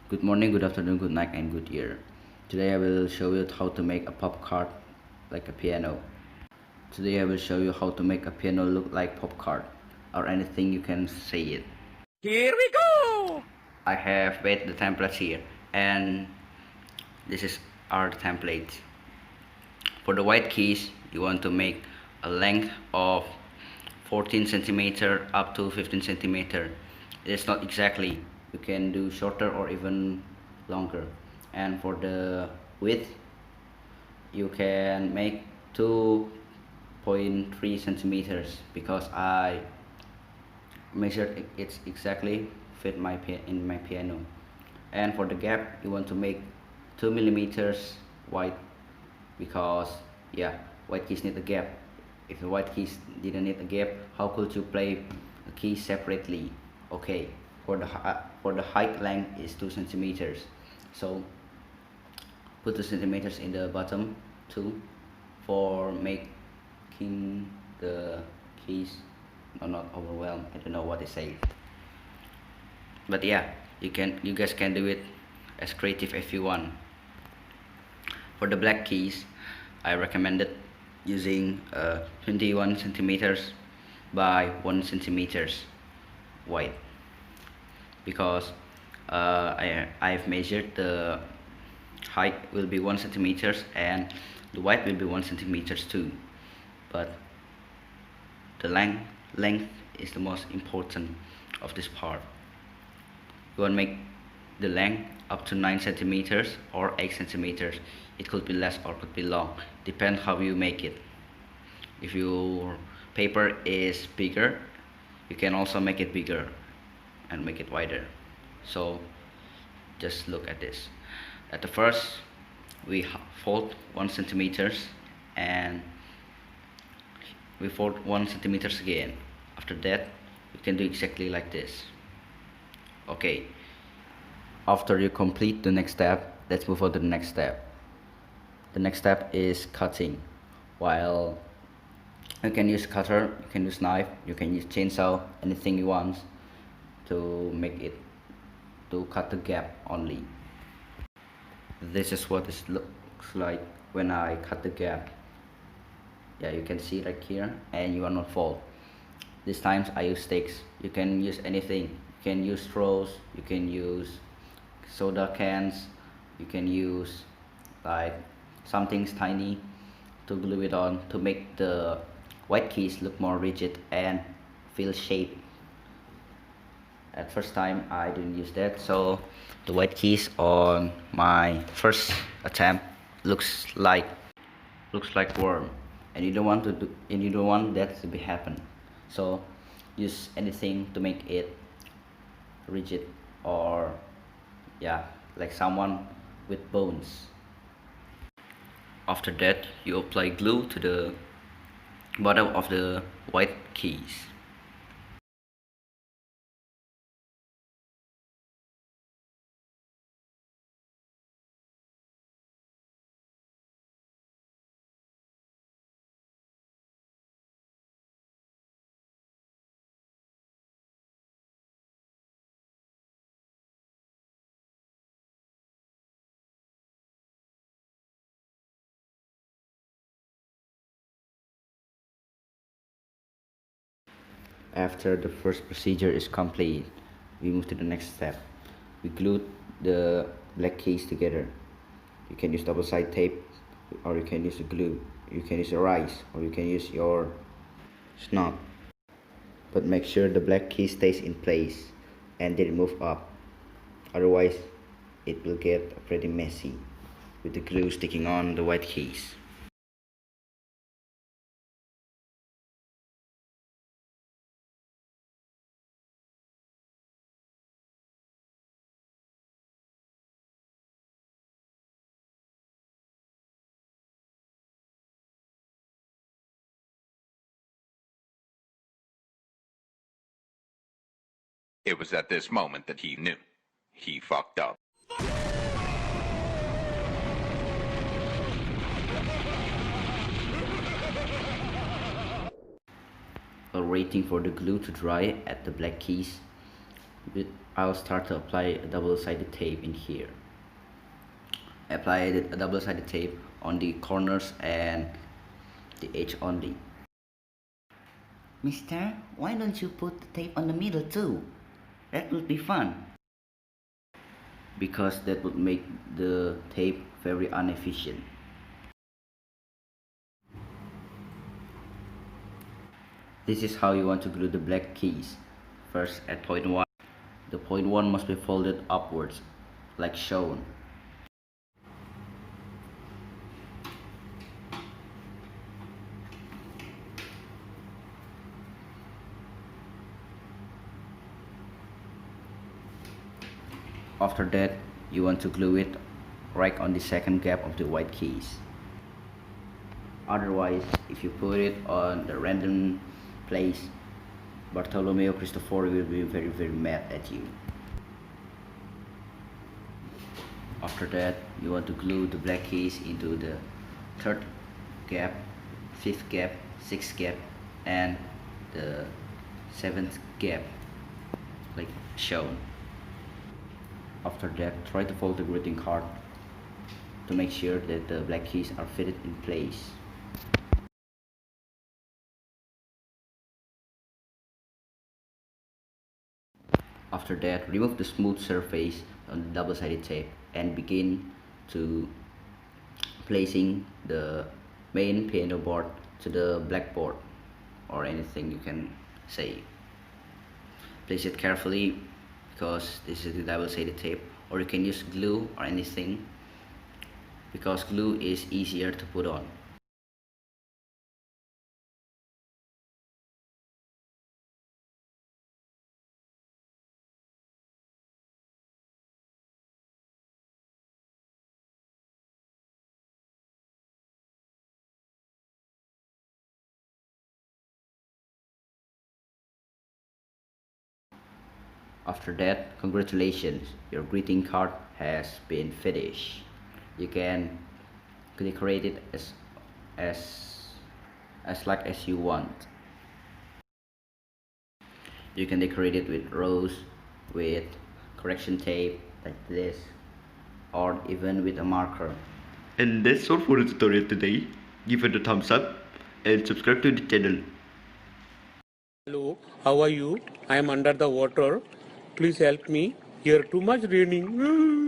Good morning, good afternoon, good night, and good year. Today I will show you how to make a pop card like a piano. Today I will show you how to make a piano look like pop card or anything you can say it. Here we go! I have made the templates here and this is our template. For the white keys, you want to make a length of 14 centimeter up to 15 centimeter. It's not exactly, you can do shorter or even longer. And for the width, you can make 2.3 centimeters because I measured it's exactly fit in my piano. And for the gap, you want to make 2 millimeters wide because white keys need a gap. If the white keys didn't need a gap, how could you play a key separately? Okay, for the height length is 2 centimeters, so put 2 centimeters in the bottom too for making the keys not overwhelmed. I don't know what they say, but you guys can do it as creative as you want. For the black keys, I recommended using 21 centimeters by 1 centimeters wide because I've measured the height will be 1 centimeters and the width will be 1 centimeters too, but the length is the most important of this part. You want to make the length up to 9 centimeters or 8 centimeters. It could be less or could be long, depends how you make it. If your paper is bigger, you can also make it bigger and make it wider. So just look at this. At the first, we fold 1 centimeters and we fold 1 centimeters again. After that, you can do exactly like this. Okay, after you complete the next step, let's move on to the next step. The next step is cutting. While you can use cutter, you can use knife, you can use chainsaw, anything you want to make it to cut the gap only. This is what it looks like when I cut the gap. Yeah, you can see right here, and you are not fold. These times I use sticks. You can use anything. You can use straws, you can use soda cans, you can use like something tiny to glue it on to make the white keys look more rigid and feel shape. At first time I didn't use that, so the white keys on my first attempt looks like worm, and you don't want that to be happen. So use anything to make it rigid or like someone with bones. After that, you apply glue to the bottom of the white keys. After the first procedure is complete, we move to the next step. We glue the black keys together. You can use double side tape or you can use a glue. You can use a rice or you can use your snot. But make sure the black key stays in place and didn't move up. Otherwise, it will get pretty messy with the glue sticking on the white keys. It was at this moment that he knew. He fucked up. While waiting for the glue to dry at the black keys, I'll start to apply a double-sided tape in here. Apply a double-sided tape on the corners and the edge only. Mister, why don't you put the tape on the middle too? That would be fun. Because that would make the tape very inefficient. This is how you want to glue the black keys. First, at point 1, the point 1 must be folded upwards, like shown. After that, you want to glue it right on the second gap of the white keys. Otherwise, if you put it on the random place, Bartolomeo Cristofori will be very mad at you. After that, you want to glue the black keys into the third gap, fifth gap, sixth gap, and the seventh gap, like shown. After that, try to fold the greeting card to make sure that the black keys are fitted in place. After that, remove the smooth surface on the double-sided tape and begin to placing the main piano board to the blackboard, or anything you can say. Place it carefully because this is the double-sided tape, or you can use glue or anything because glue is easier to put on. After that, congratulations, your greeting card has been finished. You can decorate it as like as you want. You can decorate it with rose, with correction tape like this, or even with a marker. And that's all for the tutorial today. Give it a thumbs up and subscribe to the channel. Hello, how are you? I am under the water. Please help me. Here too much raining.